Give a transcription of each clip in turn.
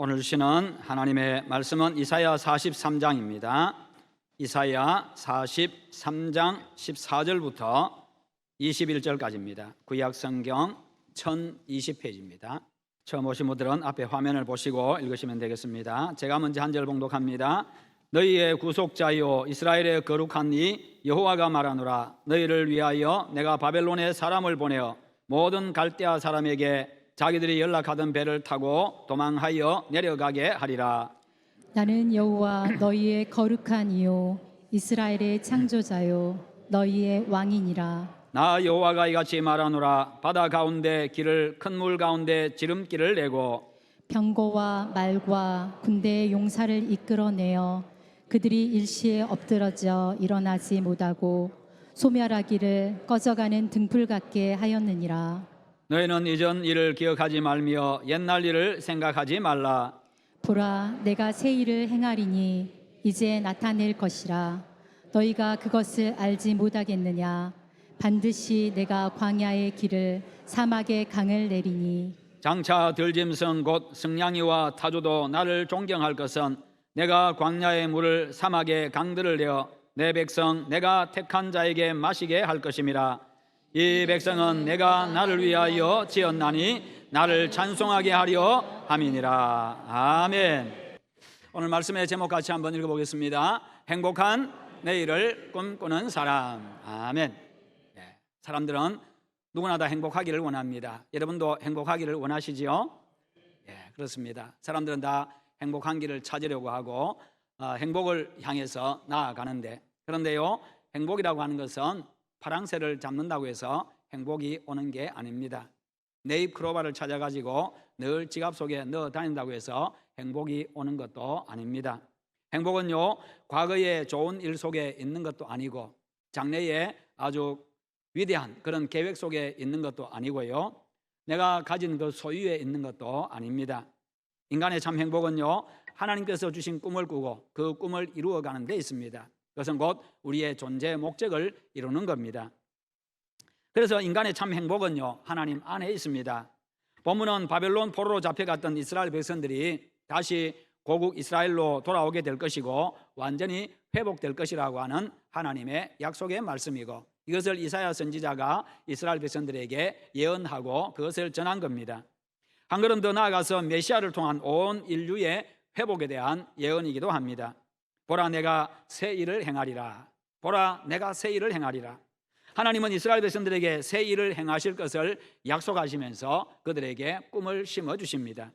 오늘 주시는 하나님의 말씀은 이사야 43장입니다. 이사야 43장 14절부터 21절까지입니다. 구약 성경 1020페이지입니다. 처음 오신 분들은 앞에 화면을 보시고 읽으시면 되겠습니다. 제가 먼저 한 절 봉독합니다. 너희의 구속자여 이스라엘의 거룩한 이 여호와가 말하노라. 너희를 위하여 내가 바벨론에 사람을 보내어 모든 갈대아 사람에게 자기들이 연락하던 배를 타고 도망하여 내려가게 하리라. 나는 여호와 너희의 거룩한 이요 이스라엘의 창조자요 너희의 왕이니라. 나 여호와가 이같이 말하노라. 바다 가운데 길을 큰 물 가운데 지름길을 내고 병거와 말과 군대의 용사를 이끌어내어 그들이 일시에 엎드러져 일어나지 못하고 소멸하기를 꺼져가는 등불 같게 하였느니라. 너희는 이전 일을 기억하지 말며 옛날 일을 생각하지 말라. 보라, 내가 새 일을 행하리니 이제 나타낼 것이라. 너희가 그것을 알지 못하겠느냐? 반드시 내가 광야의 길을 사막의 강을 내리니 장차 들짐승 곧 승냥이와 타조도 나를 존경할 것은 내가 광야의 물을 사막의 강들을 내어 내 백성 내가 택한 자에게 마시게 할 것임이라. 이 백성은 내가 나를 위하여 지었나니 나를 찬송하게 하려 함이니라. 아멘. 오늘 말씀의 제목 같이 한번 읽어보겠습니다. 행복한 내일을 꿈꾸는 사람. 아멘. 사람들은 누구나 다 행복하기를 원합니다. 여러분도 행복하기를 원하시지요? 그렇습니다. 사람들은 다 행복한 길을 찾으려고 하고 행복을 향해서 나아가는데, 그런데요, 행복이라고 하는 것은 파랑새를 잡는다고 해서 행복이 오는 게 아닙니다. 네잎크로바를 찾아가지고 늘 지갑 속에 넣어 다닌다고 해서 행복이 오는 것도 아닙니다. 행복은요, 과거의 좋은 일 속에 있는 것도 아니고 장래에 아주 위대한 그런 계획 속에 있는 것도 아니고요, 내가 가진 그 소유에 있는 것도 아닙니다. 인간의 참 행복은요, 하나님께서 주신 꿈을 꾸고 그 꿈을 이루어가는 데 있습니다. 그것은 곧 우리의 존재 목적을 이루는 겁니다. 그래서 인간의 참 행복은요, 하나님 안에 있습니다. 본문은 바벨론 포로로 잡혀갔던 이스라엘 백성들이 다시 고국 이스라엘로 돌아오게 될 것이고 완전히 회복될 것이라고 하는 하나님의 약속의 말씀이고, 이것을 이사야 선지자가 이스라엘 백성들에게 예언하고 그것을 전한 겁니다. 한 걸음 더 나아가서 메시아를 통한 온 인류의 회복에 대한 예언이기도 합니다. 보라, 내가 새 일을 행하리라. 보라, 내가 새 일을 행하리라. 하나님은 이스라엘 백성들에게 새 일을 행하실 것을 약속하시면서 그들에게 꿈을 심어주십니다.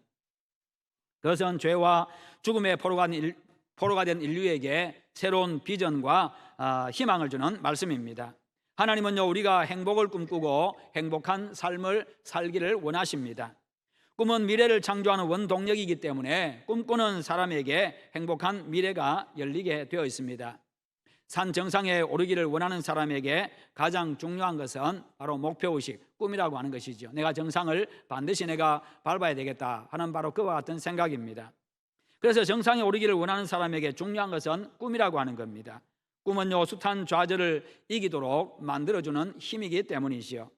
그것은 죄와 죽음의 포로가 된 인류에게 새로운 비전과 희망을 주는 말씀입니다. 하나님은요, 우리가 행복을 꿈꾸고 행복한 삶을 살기를 원하십니다. 꿈은 미래를 창조하는 원동력이기 때문에 꿈꾸는 사람에게 행복한 미래가 열리게 되어 있습니다. 산 정상에 오르기를 원하는 사람에게 가장 중요한 것은 바로 목표의식, 꿈이라고 하는 것이죠. 내가 정상을 반드시 내가 밟아야 되겠다 하는 바로 그와 같은 생각입니다. 그래서 정상에 오르기를 원하는 사람에게 중요한 것은 꿈이라고 하는 겁니다. 꿈은요, 숱한 좌절을 이기도록 만들어주는 힘이기 때문이지요.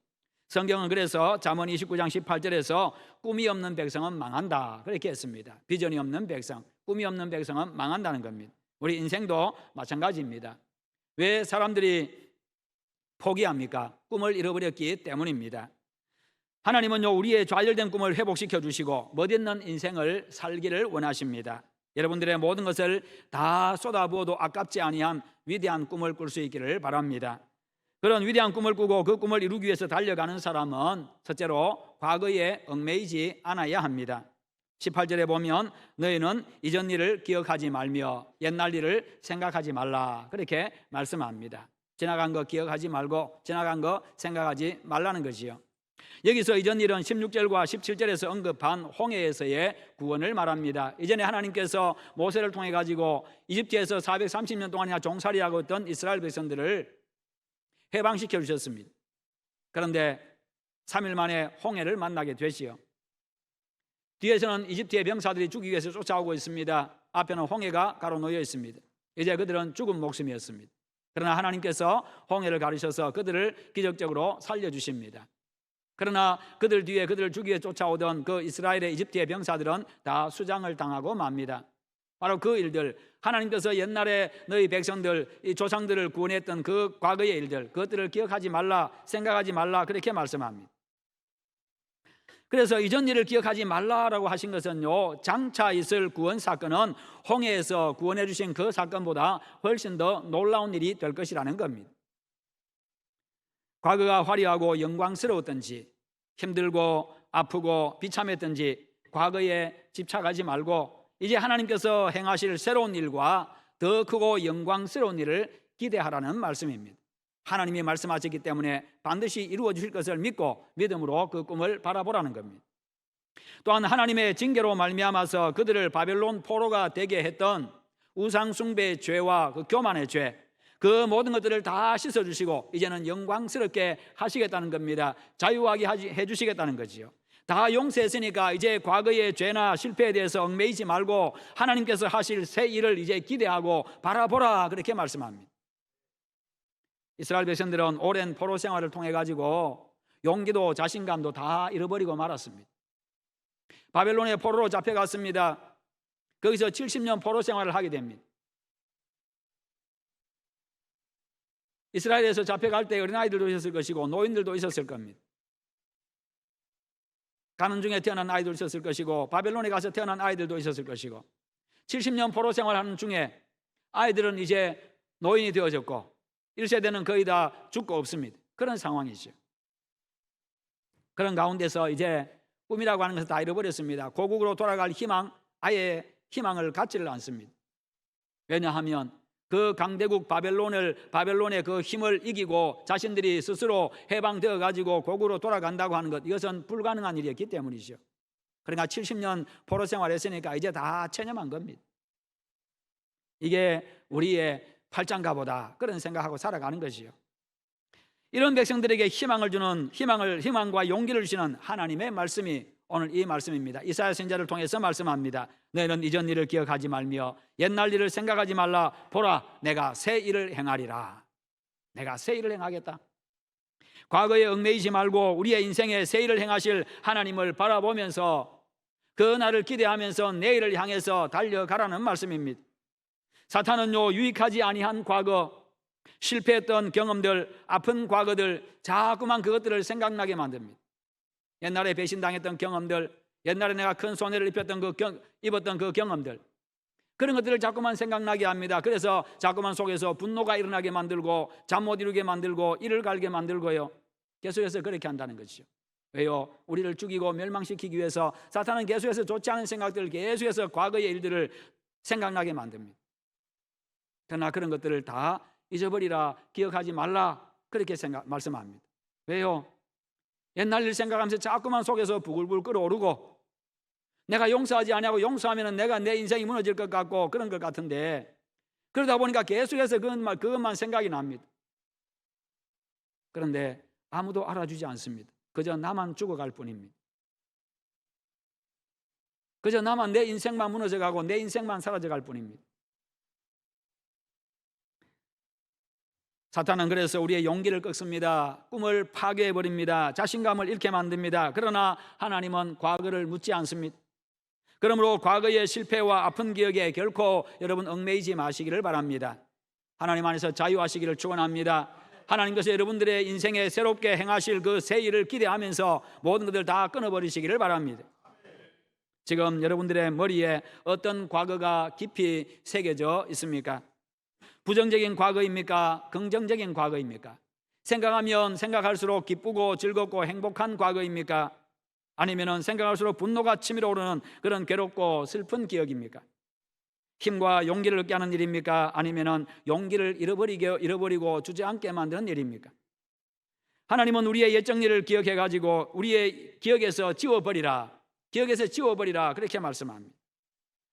성경은 그래서 잠언 29장 18절에서 꿈이 없는 백성은 망한다 그렇게 했습니다. 비전이 없는 백성, 꿈이 없는 백성은 망한다는 겁니다. 우리 인생도 마찬가지입니다. 왜 사람들이 포기합니까? 꿈을 잃어버렸기 때문입니다. 하나님은요, 우리의 좌절된 꿈을 회복시켜 주시고 멋있는 인생을 살기를 원하십니다. 여러분들의 모든 것을 다 쏟아부어도 아깝지 아니한 위대한 꿈을 꿀 수 있기를 바랍니다. 그런 위대한 꿈을 꾸고 그 꿈을 이루기 위해서 달려가는 사람은 첫째로 과거에 얽매이지 않아야 합니다. 18절에 보면 너희는 이전 일을 기억하지 말며 옛날 일을 생각하지 말라 그렇게 말씀합니다. 지나간 거 기억하지 말고 지나간 거 생각하지 말라는 것이요. 여기서 이전 일은 16절과 17절에서 언급한 홍해에서의 구원을 말합니다. 이전에 하나님께서 모세를 통해 가지고 이집트에서 430년 동안이나 종살이하고 있던 이스라엘 백성들을 해방시켜 주셨습니다. 그런데 3일 만에 홍해를 만나게 되시요. 뒤에서는 이집트의 병사들이 죽이기 위해서 쫓아오고 있습니다. 앞에는 홍해가 가로놓여 있습니다. 이제 그들은 죽은 목숨이었습니다. 그러나 하나님께서 홍해를 가르셔서 그들을 기적적으로 살려주십니다. 그러나 그들 뒤에 그들을 죽이기 위해 쫓아오던 그 이스라엘의 이집트의 병사들은 다 수장을 당하고 맙니다. 바로 그 일들, 하나님께서 옛날에 너희 백성들, 이 조상들을 구원했던 그 과거의 일들, 그것들을 기억하지 말라, 생각하지 말라, 그렇게 말씀합니다. 그래서 이전 일을 기억하지 말라라고 하신 것은요, 장차 있을 구원 사건은 홍해에서 구원해 주신 그 사건보다 훨씬 더 놀라운 일이 될 것이라는 겁니다. 과거가 화려하고 영광스러웠던지, 힘들고 아프고 비참했던지 과거에 집착하지 말고 이제 하나님께서 행하실 새로운 일과 더 크고 영광스러운 일을 기대하라는 말씀입니다. 하나님이 말씀하셨기 때문에 반드시 이루어 주실 것을 믿고 믿음으로 그 꿈을 바라보라는 겁니다. 또한 하나님의 징계로 말미암아서 그들을 바벨론 포로가 되게 했던 우상 숭배의 죄와 그 교만의 죄, 그 모든 것들을 다 씻어주시고 이제는 영광스럽게 하시겠다는 겁니다. 자유하게 해주시겠다는 거지요. 다 용서했으니까 이제 과거의 죄나 실패에 대해서 얽매이지 말고 하나님께서 하실 새 일을 이제 기대하고 바라보라, 그렇게 말씀합니다. 이스라엘 백성들은 오랜 포로 생활을 통해 가지고 용기도 자신감도 다 잃어버리고 말았습니다. 바벨론의 포로로 잡혀갔습니다. 거기서 70년 포로 생활을 하게 됩니다. 이스라엘에서 잡혀갈 때 어린아이들도 있었을 것이고 노인들도 있었을 겁니다. 가는 중에 태어난 아이들도 있었을 것이고 바벨론에 가서 태어난 아이들도 있었을 것이고 70년 포로 생활하는 중에 아이들은 이제 노인이 되어졌고 1세대는 거의 다 죽고 없습니다. 그런 상황이죠. 그런 가운데서 이제 꿈이라고 하는 것을 다 잃어버렸습니다. 고국으로 돌아갈 희망, 아예 희망을 갖지를 않습니다. 왜냐하면 그 강대국 바벨론의 그 힘을 이기고 자신들이 스스로 해방되어 가지고 고국으로 돌아간다고 하는 것, 이것은 불가능한 일이었기 때문이죠. 그러니까 70년 포로 생활했으니까 이제 다 체념한 겁니다. 이게 우리의 팔짱가 보다, 그런 생각하고 살아가는 것이요. 이런 백성들에게 희망을 주는, 희망과 용기를 주시는 하나님의 말씀이 오늘 이 말씀입니다. 이사야 선지자를 통해서 말씀합니다. 너희는 이전 일을 기억하지 말며 옛날 일을 생각하지 말라. 보라, 내가 새 일을 행하리라. 내가 새 일을 행하겠다. 과거에 얽매이지 말고 우리의 인생에 새 일을 행하실 하나님을 바라보면서 그 날을 기대하면서 내일을 향해서 달려가라는 말씀입니다. 사탄은요, 유익하지 아니한 과거, 실패했던 경험들, 아픈 과거들, 자꾸만 그것들을 생각나게 만듭니다. 옛날에 배신당했던 경험들, 옛날에 내가 큰 손해를 입었던 그 경험들, 그런 것들을 자꾸만 생각나게 합니다. 그래서 자꾸만 속에서 분노가 일어나게 만들고 잠 못 이루게 만들고 이를 갈게 만들고요. 계속해서 그렇게 한다는 것이죠. 왜요? 우리를 죽이고 멸망시키기 위해서 사탄은 계속해서 좋지 않은 생각들을 계속해서 과거의 일들을 생각나게 만듭니다. 그러나 그런 것들을 다 잊어버리라, 기억하지 말라, 그렇게 말씀합니다. 왜요? 옛날 일 생각하면서 자꾸만 속에서 부글부글 끓어오르고 내가 용서하지 아니하고 용서하면 내가 내 인생이 무너질 것 같고 그런 것 같은데, 그러다 보니까 계속해서 그것만 생각이 납니다. 그런데 아무도 알아주지 않습니다. 그저 나만 죽어갈 뿐입니다. 그저 나만, 내 인생만 무너져가고 내 인생만 사라져갈 뿐입니다. 사탄은 그래서 우리의 용기를 꺾습니다. 꿈을 파괴해버립니다. 자신감을 잃게 만듭니다. 그러나 하나님은 과거를 묻지 않습니다. 그러므로 과거의 실패와 아픈 기억에 결코 여러분 얽매이지 마시기를 바랍니다. 하나님 안에서 자유하시기를 축원합니다. 하나님께서 여러분들의 인생에 새롭게 행하실 그 새 일을 기대하면서 모든 것들 다 끊어버리시기를 바랍니다. 지금 여러분들의 머리에 어떤 과거가 깊이 새겨져 있습니까? 부정적인 과거입니까? 긍정적인 과거입니까? 생각하면 생각할수록 기쁘고 즐겁고 행복한 과거입니까? 아니면 생각할수록 분노가 치밀어 오르는 그런 괴롭고 슬픈 기억입니까? 힘과 용기를 얻게 하는 일입니까? 아니면 용기를 잃어버리고 주저앉게 만드는 일입니까? 하나님은 우리의 옛적 일을 기억해 가지고 우리의 기억에서 지워버리라, 그렇게 말씀합니다.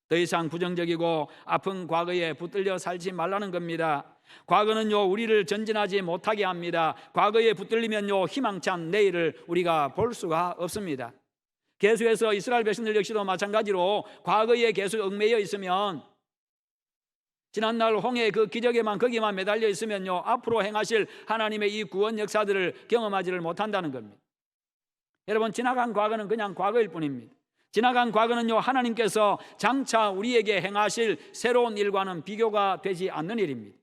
더 이상 부정적이고 아픈 과거에 붙들려 살지 말라는 겁니다. 과거는요, 우리를 전진하지 못하게 합니다. 과거에 붙들리면요, 희망찬 내일을 우리가 볼 수가 없습니다. 계속해서 이스라엘 백성들 역시도 마찬가지로 과거에 계속 얽매여 있으면, 지난날 홍해의 그 기적에만 거기만 매달려 있으면요, 앞으로 행하실 하나님의 이 구원 역사들을 경험하지를 못한다는 겁니다. 여러분, 지나간 과거는 그냥 과거일 뿐입니다. 지나간 과거는요, 하나님께서 장차 우리에게 행하실 새로운 일과는 비교가 되지 않는 일입니다.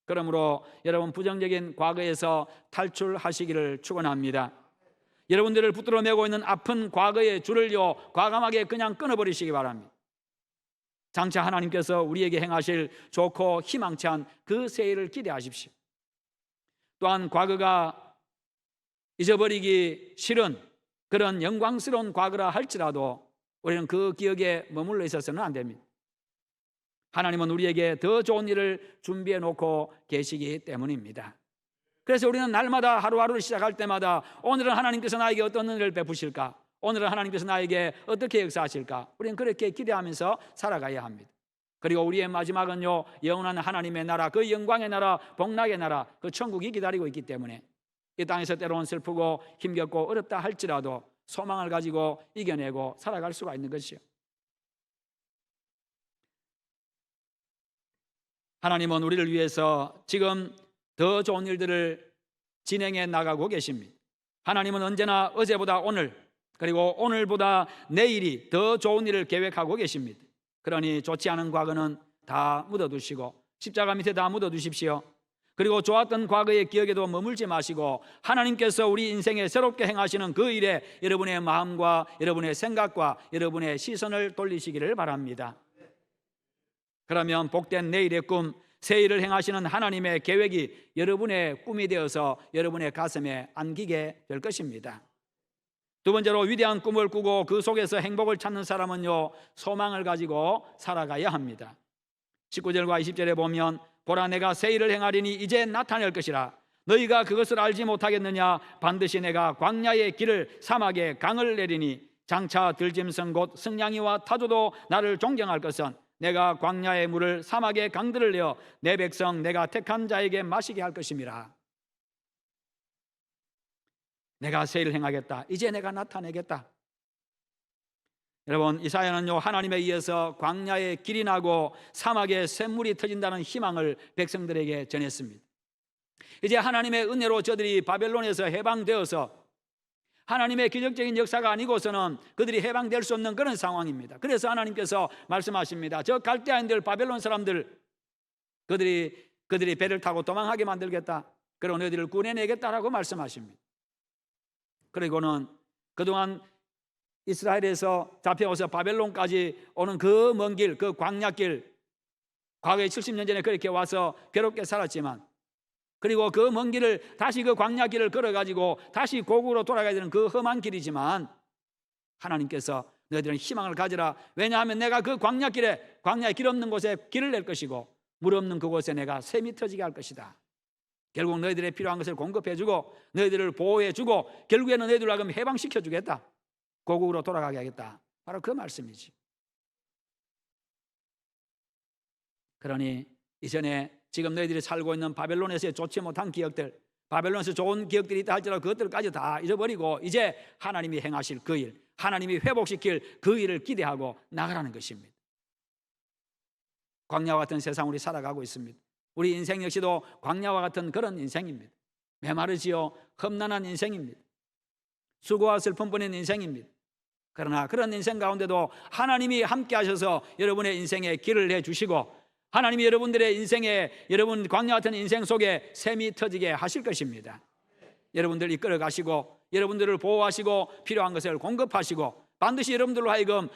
그러므로 여러분, 부정적인 과거에서 탈출하시기를 축원합니다. 여러분들을 붙들어 매고 있는 아픈 과거의 줄을요, 과감하게 그냥 끊어버리시기 바랍니다. 장차 하나님께서 우리에게 행하실 좋고 희망찬 그 새해를 기대하십시오. 또한 과거가 잊어버리기 싫은 그런 영광스러운 과거라 할지라도 우리는 그 기억에 머물러 있어서는 안 됩니다. 하나님은 우리에게 더 좋은 일을 준비해 놓고 계시기 때문입니다. 그래서 우리는 날마다 하루하루를 시작할 때마다 오늘은 하나님께서 나에게 어떤 은혜를 베푸실까? 오늘은 하나님께서 나에게 어떻게 역사하실까? 우리는 그렇게 기대하면서 살아가야 합니다. 그리고 우리의 마지막은요, 영원한 하나님의 나라, 그 영광의 나라, 복락의 나라, 그 천국이 기다리고 있기 때문에 이 땅에서 때로는 슬프고 힘겹고 어렵다 할지라도 소망을 가지고 이겨내고 살아갈 수가 있는 것이요. 하나님은 우리를 위해서 지금 더 좋은 일들을 진행해 나가고 계십니다. 하나님은 언제나 어제보다 오늘, 그리고 오늘보다 내일이 더 좋은 일을 계획하고 계십니다. 그러니 좋지 않은 과거는 다 묻어두시고 십자가 밑에 다 묻어두십시오. 그리고 좋았던 과거의 기억에도 머물지 마시고 하나님께서 우리 인생에 새롭게 행하시는 그 일에 여러분의 마음과 여러분의 생각과 여러분의 시선을 돌리시기를 바랍니다. 그러면 복된 내일의 꿈, 새 일을 행하시는 하나님의 계획이 여러분의 꿈이 되어서 여러분의 가슴에 안기게 될 것입니다. 두 번째로, 위대한 꿈을 꾸고 그 속에서 행복을 찾는 사람은요, 소망을 가지고 살아가야 합니다. 19절과 20절에 보면 보라, 내가 새 일을 행하리니 이제 나타낼 것이라. 너희가 그것을 알지 못하겠느냐? 반드시 내가 광야의 길을 사막에 강을 내리니 장차 들짐승 곧 승냥이와 타조도 나를 존경할 것은 내가 광야의 물을 사막의 강들을 내어 내 백성 내가 택한 자에게 마시게 할 것임이라. 내가 새 일을 행하겠다. 이제 내가 나타내겠다. 여러분, 이사야는요, 하나님에 의해서 광야에 길이 나고 사막에 샘물이 터진다는 희망을 백성들에게 전했습니다. 이제 하나님의 은혜로 저들이 바벨론에서 해방되어서 하나님의 기적적인 역사가 아니고서는 그들이 해방될 수 없는 그런 상황입니다. 그래서 하나님께서 말씀하십니다. 저 갈대아인들, 바벨론 사람들, 그들이 배를 타고 도망하게 만들겠다. 그런 너희들을 구해내겠다라고 말씀하십니다. 그리고는 그동안 이스라엘에서 잡혀와서 바벨론까지 오는 그 먼 길, 그 광야길, 과거에 70년 전에 그렇게 와서 괴롭게 살았지만, 그리고 그 먼 길을 다시 그 광야길을 걸어가지고 다시 고국으로 돌아가야 되는 그 험한 길이지만 하나님께서 너희들은 희망을 가지라. 왜냐하면 내가 그 광야길에, 광야에 길 없는 곳에 길을 낼 것이고 물 없는 그곳에 내가 샘이 터지게 할 것이다. 결국 너희들의 필요한 것을 공급해주고 너희들을 보호해주고 결국에는 너희들을 하금 해방시켜주겠다. 고국으로 돌아가게 하겠다. 바로 그 말씀이지. 그러니 이전에 지금 너희들이 살고 있는 바벨론에서의 좋지 못한 기억들, 바벨론에서 좋은 기억들이 있다 할지라도 그것들까지 다 잊어버리고 이제 하나님이 행하실 그 일, 하나님이 회복시킬 그 일을 기대하고 나가라는 것입니다. 광야와 같은 세상 우리 살아가고 있습니다. 우리 인생 역시도 광야와 같은 그런 인생입니다. 메마르지요. 험난한 인생입니다. 수고와 슬픔뿐인 인생입니다. 그러나 그런 인생 가운데도 하나님이 함께 하셔서 여러분의 인생에 길을 내주시고 하나님이 여러분들의 인생에, 여러분 광야 같은 인생 속에 샘이 터지게 하실 것입니다. 여러분들 이끌어 가시고 여러분들을 보호하시고 필요한 것을 공급하시고 반드시 여러분들로 하여금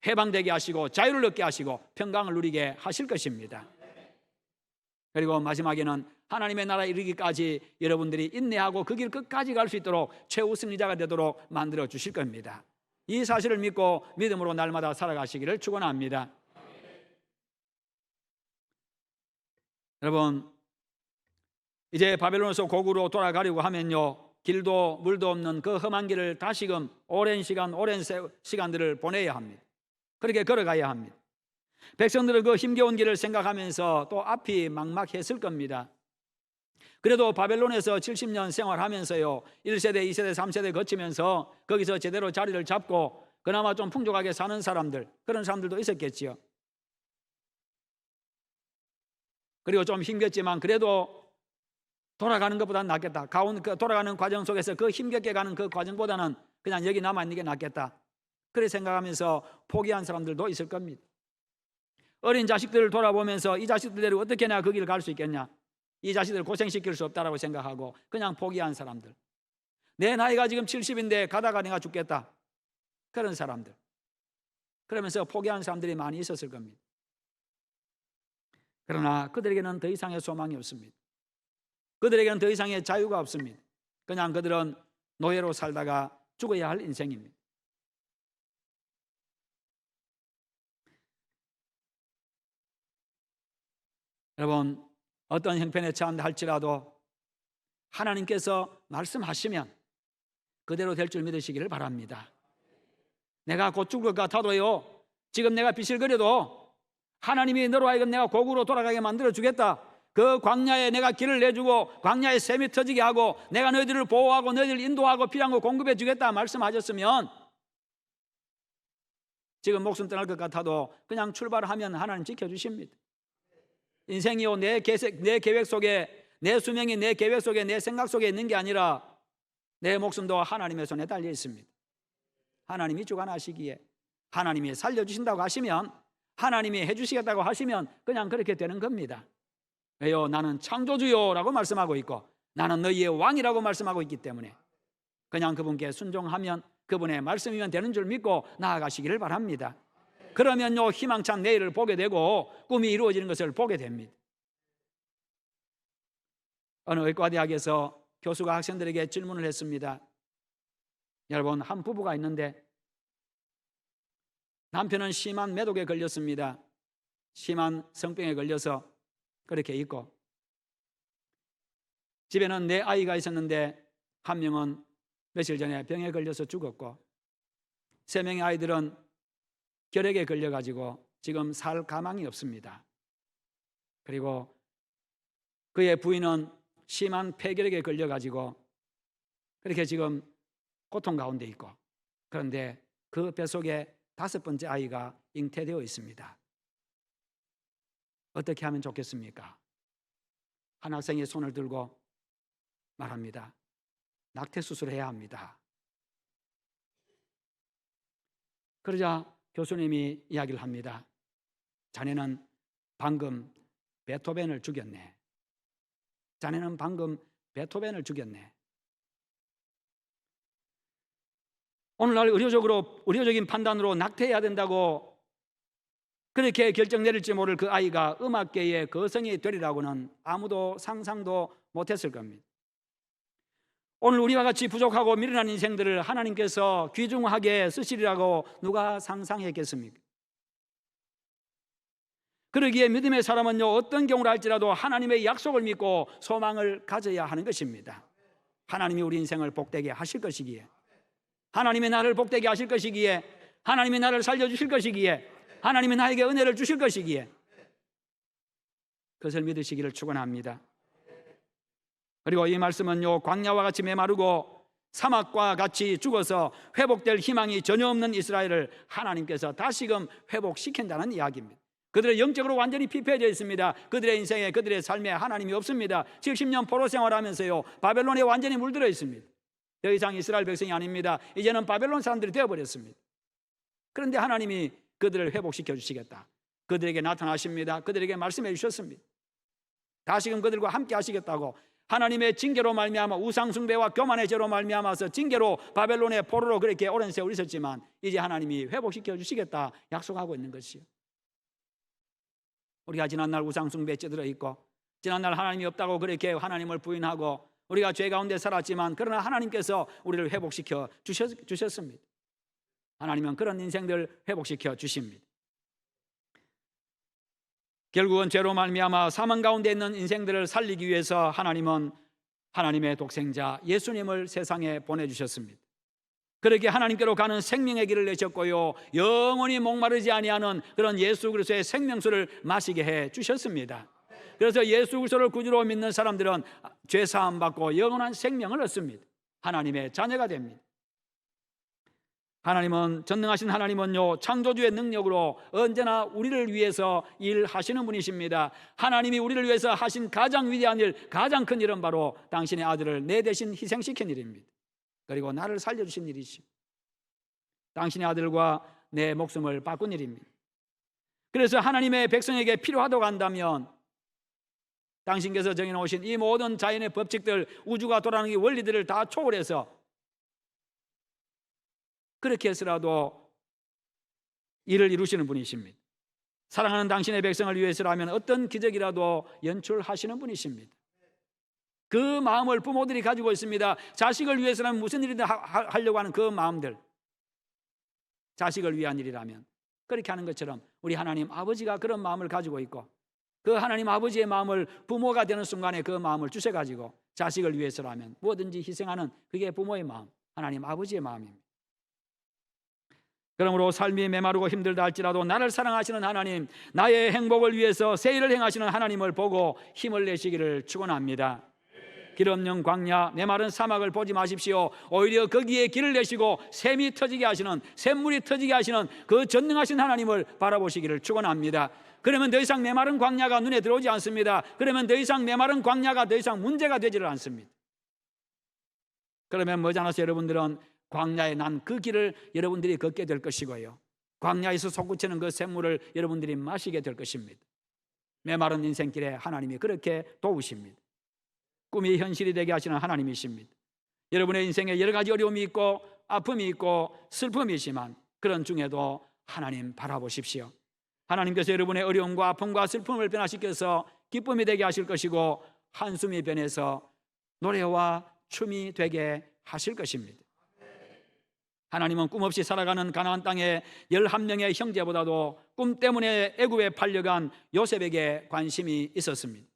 해방되게 하시고 자유를 얻게 하시고 평강을 누리게 하실 것입니다. 그리고 마지막에는 하나님의 나라에 이르기까지 여러분들이 인내하고 그 길 끝까지 갈 수 있도록 최후 승리자가 되도록 만들어 주실 겁니다. 이 사실을 믿고 믿음으로 날마다 살아가시기를 축원합니다. 여러분, 이제 바벨론에서 고국으로 돌아가려고 하면요, 길도 물도 없는 그 험한 길을 다시금 오랜 시간들을 보내야 합니다. 그렇게 걸어가야 합니다. 백성들은 그 힘겨운 길을 생각하면서 또 앞이 막막했을 겁니다. 그래도 바벨론에서 70년 생활하면서요, 1세대, 2세대, 3세대 거치면서 거기서 제대로 자리를 잡고 그나마 좀 풍족하게 사는 사람들, 그런 사람들도 있었겠지요. 그리고 좀 힘겹지만 그래도 돌아가는 것보다는 낫겠다. 돌아가는 과정 속에서 그 힘겹게 가는 그 과정보다는 그냥 여기 남아있는 게 낫겠다, 그렇게 생각하면서 포기한 사람들도 있을 겁니다. 어린 자식들을 돌아보면서 이 자식들대로 어떻게 내가 그 길을 갈 수 있겠냐, 이 자식들을 고생시킬 수 없다라고 생각하고 그냥 포기한 사람들, 내 나이가 지금 70인데 가다가 내가 죽겠다, 그런 사람들, 그러면서 포기한 사람들이 많이 있었을 겁니다. 그러나 그들에게는 더 이상의 소망이 없습니다. 그들에게는 더 이상의 자유가 없습니다. 그냥 그들은 노예로 살다가 죽어야 할 인생입니다. 여러분, 어떤 형편에 처한다 할지라도 하나님께서 말씀하시면 그대로 될 줄 믿으시기를 바랍니다. 내가 곧 죽을 것 같아도요, 지금 내가 비실거려도 하나님이 너로 하여금 내가 고국으로 돌아가게 만들어주겠다, 그 광야에 내가 길을 내주고 광야에 샘이 터지게 하고 내가 너희들을 보호하고 너희들을 인도하고 필요한 거 공급해 주겠다 말씀하셨으면 지금 목숨 떠날 것 같아도 그냥 출발하면 하나님 지켜주십니다. 인생이요, 내 계획 속에, 내 수명이 내 계획 속에, 내 생각 속에 있는 게 아니라 내 목숨도 하나님의 손에 달려 있습니다. 하나님이 주관하시기에, 하나님이 살려주신다고 하시면, 하나님이 해주시겠다고 하시면 그냥 그렇게 되는 겁니다. 왜요? 나는 창조주요라고 말씀하고 있고 나는 너희의 왕이라고 말씀하고 있기 때문에 그냥 그분께 순종하면, 그분의 말씀이면 되는 줄 믿고 나아가시기를 바랍니다. 그러면요, 희망찬 내일을 보게 되고 꿈이 이루어지는 것을 보게 됩니다. 어느 의과대학에서 교수가 학생들에게 질문을 했습니다. 여러분, 한 부부가 있는데 남편은 심한 매독에 걸렸습니다. 심한 성병에 걸려서 그렇게 있고, 집에는 4아이가 있었는데 한 명은 며칠 전에 병에 걸려서 죽었고 3명의 아이들은 결핵에 걸려가지고 지금 살 가망이 없습니다. 그리고 그의 부인은 심한 폐결핵에 걸려가지고 그렇게 지금 고통 가운데 있고, 그런데 그 뱃속에 5번째 아이가 잉태되어 있습니다. 어떻게 하면 좋겠습니까? 한 학생이 손을 들고 말합니다. 낙태 수술해야 합니다. 그러자 교수님이 이야기를 합니다. 자네는 방금 베토벤을 죽였네. 자네는 방금 베토벤을 죽였네. 오늘날 의료적인 판단으로 낙태해야 된다고 그렇게 결정 내릴지 모를 그 아이가 음악계의 거성이 되리라고는 아무도 상상도 못했을 겁니다. 오늘 우리와 같이 부족하고 미련한 인생들을 하나님께서 귀중하게 쓰시리라고 누가 상상했겠습니까? 그러기에 믿음의 사람은요, 어떤 경우를 할지라도 하나님의 약속을 믿고 소망을 가져야 하는 것입니다. 하나님이 우리 인생을 복되게 하실 것이기에, 하나님이 나를 복되게 하실 것이기에, 하나님이 나를 살려주실 것이기에, 하나님이 나에게 은혜를 주실 것이기에 그것을 믿으시기를 축원합니다. 그리고 이 말씀은요, 광야와 같이 메마르고 사막과 같이 죽어서 회복될 희망이 전혀 없는 이스라엘을 하나님께서 다시금 회복시킨다는 이야기입니다. 그들의 영적으로 완전히 피폐해져 있습니다. 그들의 인생에, 그들의 삶에 하나님이 없습니다. 70년 포로 생활하면서요, 바벨론에 완전히 물들어 있습니다. 더 이상 이스라엘 백성이 아닙니다. 이제는 바벨론 사람들이 되어버렸습니다. 그런데 하나님이 그들을 회복시켜 주시겠다, 그들에게 나타나십니다. 그들에게 말씀해 주셨습니다. 다시금 그들과 함께 하시겠다고, 하나님의 징계로 말미암아, 우상숭배와 교만의 죄로 말미암아서 징계로 바벨론의 포로로 그렇게 오랜 세월 있었지만 이제 하나님이 회복시켜 주시겠다 약속하고 있는 것이요. 우리가 지난날 우상숭배에 찌들어 있고, 지난날 하나님이 없다고 그렇게 하나님을 부인하고 우리가 죄 가운데 살았지만, 그러나 하나님께서 우리를 회복시켜 주셨습니다. 하나님은 그런 인생들 회복시켜 주십니다. 결국은 죄로 말미암아 사망 가운데 있는 인생들을 살리기 위해서 하나님은 하나님의 독생자 예수님을 세상에 보내주셨습니다. 그렇게 하나님께로 가는 생명의 길을 내셨고요, 영원히 목마르지 아니하는 그런 예수 그리스도의 생명수를 마시게 해 주셨습니다. 그래서 예수 그리스도를 구주로 믿는 사람들은 죄 사함 받고 영원한 생명을 얻습니다. 하나님의 자녀가 됩니다. 하나님은, 전능하신 하나님은요, 창조주의 능력으로 언제나 우리를 위해서 일하시는 분이십니다. 하나님이 우리를 위해서 하신 가장 위대한 일, 가장 큰 일은 바로 당신의 아들을 내 대신 희생시킨 일입니다. 그리고 나를 살려주신 일이시오. 당신의 아들과 내 목숨을 바꾼 일입니다. 그래서 하나님의 백성에게 필요하다고 한다면 당신께서 정해놓으신 이 모든 자연의 법칙들, 우주가 돌아가는 이 원리들을 다 초월해서 그렇게 해서라도 일을 이루시는 분이십니다. 사랑하는 당신의 백성을 위해서라면 어떤 기적이라도 연출하시는 분이십니다. 그 마음을 부모들이 가지고 있습니다. 자식을 위해서라면 무슨 일이든 하려고 하는 그 마음들, 자식을 위한 일이라면 그렇게 하는 것처럼 우리 하나님 아버지가 그런 마음을 가지고 있고, 그 하나님 아버지의 마음을 부모가 되는 순간에 그 마음을 주셔가지고 자식을 위해서라면 뭐든지 희생하는, 그게 부모의 마음, 하나님 아버지의 마음입니다. 그러므로 삶이 메마르고 힘들다 할지라도 나를 사랑하시는 하나님, 나의 행복을 위해서 새 일을 행하시는 하나님을 보고 힘을 내시기를 축원합니다. 길 없는 광야, 메마른 사막을 보지 마십시오. 오히려 거기에 길을 내시고 샘이 터지게 하시는, 샘물이 터지게 하시는 그 전능하신 하나님을 바라보시기를 축원합니다. 그러면 더 이상 메마른 광야가 눈에 들어오지 않습니다. 그러면 더 이상 메마른 광야가 더 이상 문제가 되지를 않습니다. 그러면 머지않아서 여러분들은 광야에 난 그 길을 여러분들이 걷게 될 것이고요, 광야에서 솟구치는 그 샘물을 여러분들이 마시게 될 것입니다. 메마른 인생길에 하나님이 그렇게 도우십니다. 꿈이 현실이 되게 하시는 하나님이십니다. 여러분의 인생에 여러 가지 어려움이 있고 아픔이 있고 슬픔이 있지만 그런 중에도 하나님 바라보십시오. 하나님께서 여러분의 어려움과 아픔과 슬픔을 변화시켜서 기쁨이 되게 하실 것이고, 한숨이 변해서 노래와 춤이 되게 하실 것입니다. 하나님은 꿈 없이 살아가는 가나안 땅의 11명의 형제보다도 꿈 때문에 애굽에 팔려간 요셉에게 관심이 있었습니다.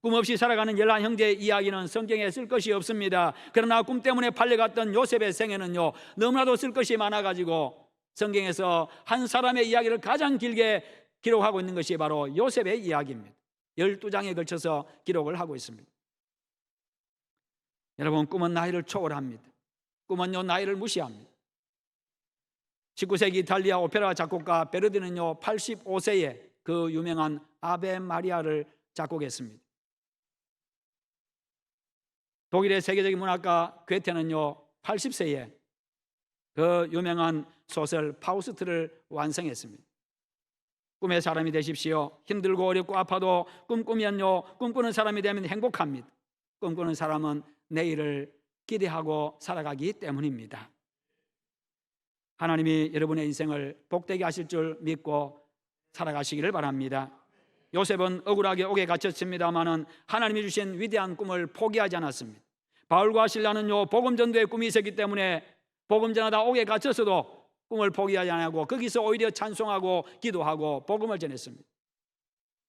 꿈 없이 살아가는 11형제의 이야기는 성경에 쓸 것이 없습니다. 그러나 꿈 때문에 팔려갔던 요셉의 생애는요, 너무나도 쓸 것이 많아가지고 성경에서 한 사람의 이야기를 가장 길게 기록하고 있는 것이 바로 요셉의 이야기입니다. 12장에 걸쳐서 기록을 하고 있습니다. 여러분, 꿈은 나이를 초월합니다. 꿈은요, 나이를 무시합니다. 19세기 이탈리아 오페라 작곡가 베르디는요 85세에 그 유명한 아베 마리아를 작곡했습니다. 독일의 세계적인 문학가 괴테는요 80세에 그 유명한 소설 파우스트를 완성했습니다. 꿈의 사람이 되십시오. 힘들고 어렵고 아파도 꿈꾸면요, 꿈꾸는 사람이 되면 행복합니다. 꿈꾸는 사람은 내일을 기대하고 살아가기 때문입니다. 하나님이 여러분의 인생을 복되게 하실 줄 믿고 살아가시기를 바랍니다. 요셉은 억울하게 옥에 갇혔습니다마는 하나님이 주신 위대한 꿈을 포기하지 않았습니다. 바울과 실라는요 복음 전도의 꿈이 있었기 때문에 복음 전하다 옥에 갇혔어도 꿈을 포기하지 않고 거기서 오히려 찬송하고 기도하고 복음을 전했습니다.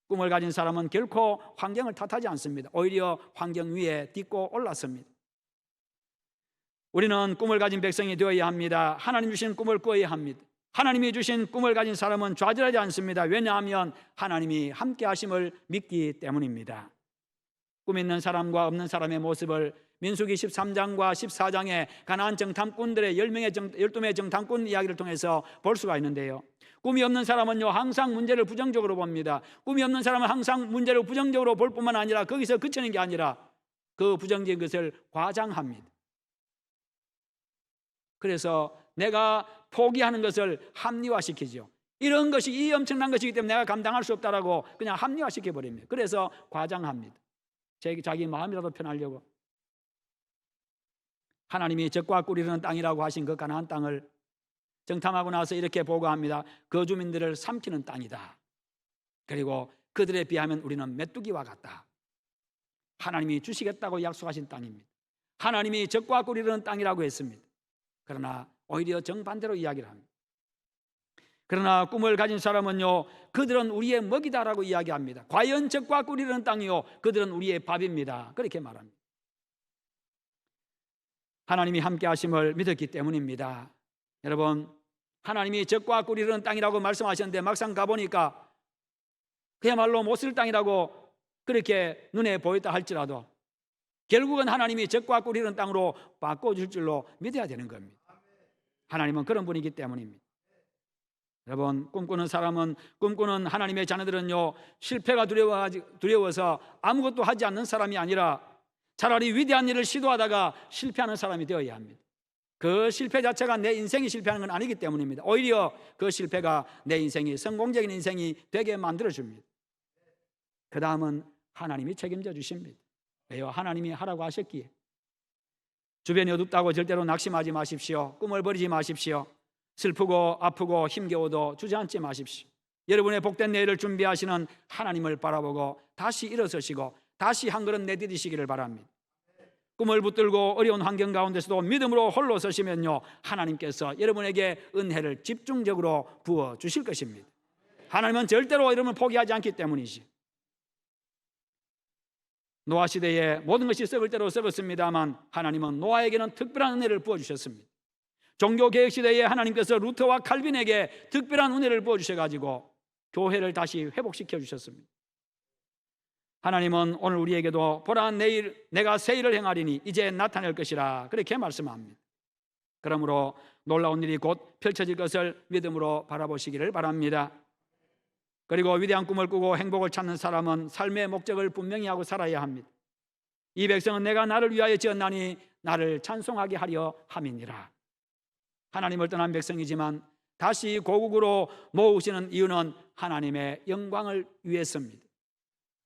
꿈을 가진 사람은 결코 환경을 탓하지 않습니다. 오히려 환경 위에 딛고 올랐습니다. 우리는 꿈을 가진 백성이 되어야 합니다. 하나님 주신 꿈을 꾸어야 합니다. 하나님이 주신 꿈을 가진 사람은 좌절하지 않습니다. 왜냐하면 하나님이 함께 하심을 믿기 때문입니다. 꿈 있는 사람과 없는 사람의 모습을 민수기 13장과 14장의 가나안 정탐꾼들의 12명의 정탐꾼 이야기를 통해서 볼 수가 있는데요, 꿈이 없는 사람은요 항상 문제를 부정적으로 봅니다. 꿈이 없는 사람은 항상 문제를 부정적으로 볼 뿐만 아니라 거기서 그치는 게 아니라 그 부정적인 것을 과장합니다. 그래서 내가 포기하는 것을 합리화시키죠. 이런 것이 이 엄청난 것이기 때문에 내가 감당할 수 없다라고 그냥 합리화시켜 버립니다. 그래서 과장합니다. 자기 마음이라도 편하려고. 하나님이 적과 꿀이 흐르는 땅이라고 하신 그 가나안 땅을 정탐하고 나서 이렇게 보고합니다. 그 주민들을 삼키는 땅이다. 그리고 그들에 비하면 우리는 메뚜기와 같다. 하나님이 주시겠다고 약속하신 땅입니다. 하나님이 적과 꿀이 흐르는 땅이라고 했습니다. 그러나 오히려 정반대로 이야기를 합니다. 그러나 꿈을 가진 사람은요 그들은 우리의 먹이다라고 이야기합니다. 과연 적과 꿀이 흐르는 땅이요 그들은 우리의 밥입니다. 그렇게 말합니다. 하나님이 함께 하심을 믿었기 때문입니다. 여러분, 하나님이 적과 꿀이 흐르는 땅이라고 말씀하셨는데 막상 가보니까 그야말로 못 쓸 땅이라고 그렇게 눈에 보였다 할지라도 결국은 하나님이 적과 꿀이 흐르는 땅으로 바꿔줄 줄로 믿어야 되는 겁니다. 하나님은 그런 분이기 때문입니다. 여러분, 꿈꾸는 사람은, 꿈꾸는 하나님의 자녀들은요 실패가 두려워서 아무것도 하지 않는 사람이 아니라 차라리 위대한 일을 시도하다가 실패하는 사람이 되어야 합니다. 그 실패 자체가 내 인생이 실패하는 건 아니기 때문입니다. 오히려 그 실패가 내 인생이 성공적인 인생이 되게 만들어줍니다. 그 다음은 하나님이 책임져 주십니다. 왜요? 하나님이 하라고 하셨기에. 주변이 어둡다고 절대로 낙심하지 마십시오. 꿈을 버리지 마십시오. 슬프고 아프고 힘겨워도 주저앉지 마십시오. 여러분의 복된 내일을 준비하시는 하나님을 바라보고 다시 일어서시고 다시 한 걸음 내디디시기를 바랍니다. 꿈을 붙들고 어려운 환경 가운데서도 믿음으로 홀로 서시면요, 하나님께서 여러분에게 은혜를 집중적으로 부어 주실 것입니다. 하나님은 절대로 여러분을 포기하지 않기 때문이지. 노아 시대에 모든 것이 썩을 대로 썩었습니다만 하나님은 노아에게는 특별한 은혜를 부어주셨습니다. 종교개혁 시대에 하나님께서 루터와 칼빈에게 특별한 은혜를 부어주셔가지고 교회를 다시 회복시켜 주셨습니다. 하나님은 오늘 우리에게도 보라 내일 내가 새 일을 행하리니 이제 나타낼 것이라 그렇게 말씀합니다. 그러므로 놀라운 일이 곧 펼쳐질 것을 믿음으로 바라보시기를 바랍니다. 그리고 위대한 꿈을 꾸고 행복을 찾는 사람은 삶의 목적을 분명히 하고 살아야 합니다. 이 백성은 내가 나를 위하여 지었나니 나를 찬송하게 하려 함이니라. 하나님을 떠난 백성이지만 다시 고국으로 모으시는 이유는 하나님의 영광을 위해서입니다.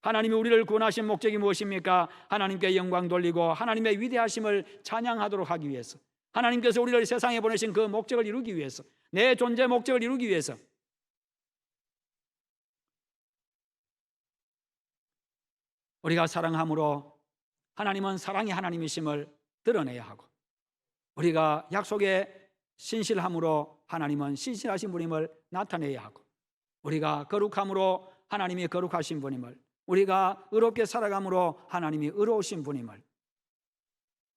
하나님이 우리를 구원하신 목적이 무엇입니까? 하나님께 영광 돌리고 하나님의 위대하심을 찬양하도록 하기 위해서, 하나님께서 우리를 세상에 보내신 그 목적을 이루기 위해서, 내 존재 목적을 이루기 위해서. 우리가 사랑함으로 하나님은 사랑의 하나님이심을 드러내야 하고, 우리가 약속에 신실함으로 하나님은 신실하신 분임을 나타내야 하고, 우리가 거룩함으로 하나님이 거룩하신 분임을, 우리가 의롭게 살아감으로 하나님이 의로우신 분임을,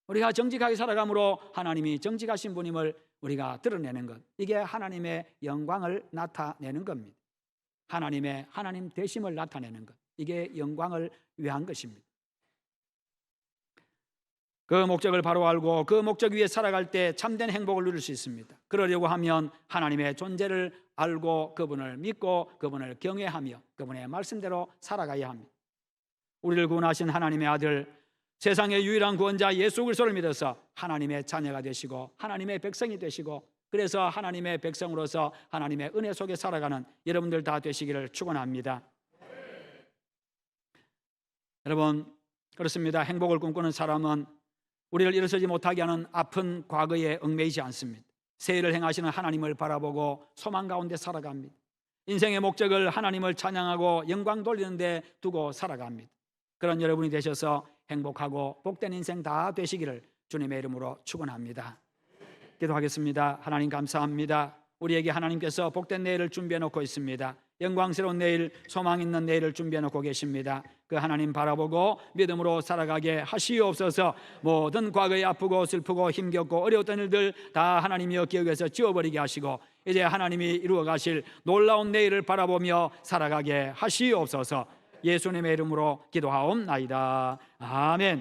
우리가 정직하게 살아감으로 하나님이 정직하신 분임을 우리가 드러내는 것, 이게 하나님의 영광을 나타내는 겁니다. 하나님 되심을 나타내는 것, 이게 영광을 위한 것입니다. 그 목적을 바로 알고 그 목적 위에 살아갈 때 참된 행복을 누릴 수 있습니다. 그러려고 하면 하나님의 존재를 알고 그분을 믿고 그분을 경외하며 그분의 말씀대로 살아가야 합니다. 우리를 구원하신 하나님의 아들, 세상의 유일한 구원자 예수 그리스도를 믿어서 하나님의 자녀가 되시고 하나님의 백성이 되시고, 그래서 하나님의 백성으로서 하나님의 은혜 속에 살아가는 여러분들 다 되시기를 축원합니다. 여러분, 그렇습니다. 행복을 꿈꾸는 사람은 우리를 일어서지 못하게 하는 아픈 과거에 얽매이지 않습니다. 새 일을 행하시는 하나님을 바라보고 소망 가운데 살아갑니다. 인생의 목적을 하나님을 찬양하고 영광 돌리는 데 두고 살아갑니다. 그런 여러분이 되셔서 행복하고 복된 인생 다 되시기를 주님의 이름으로 축원합니다. 기도하겠습니다. 하나님 감사합니다. 우리에게 하나님께서 복된 내일을 준비해 놓고 있습니다. 영광스러운 내일, 소망 있는 내일을 준비해 놓고 계십니다. 그 하나님 바라보고 믿음으로 살아가게 하시옵소서. 모든 과거에 아프고 슬프고 힘겹고 어려웠던 일들 다 하나님이여 기억에서 지워버리게 하시고 이제 하나님이 이루어 가실 놀라운 내일을 바라보며 살아가게 하시옵소서. 예수님의 이름으로 기도하옵나이다. 아멘.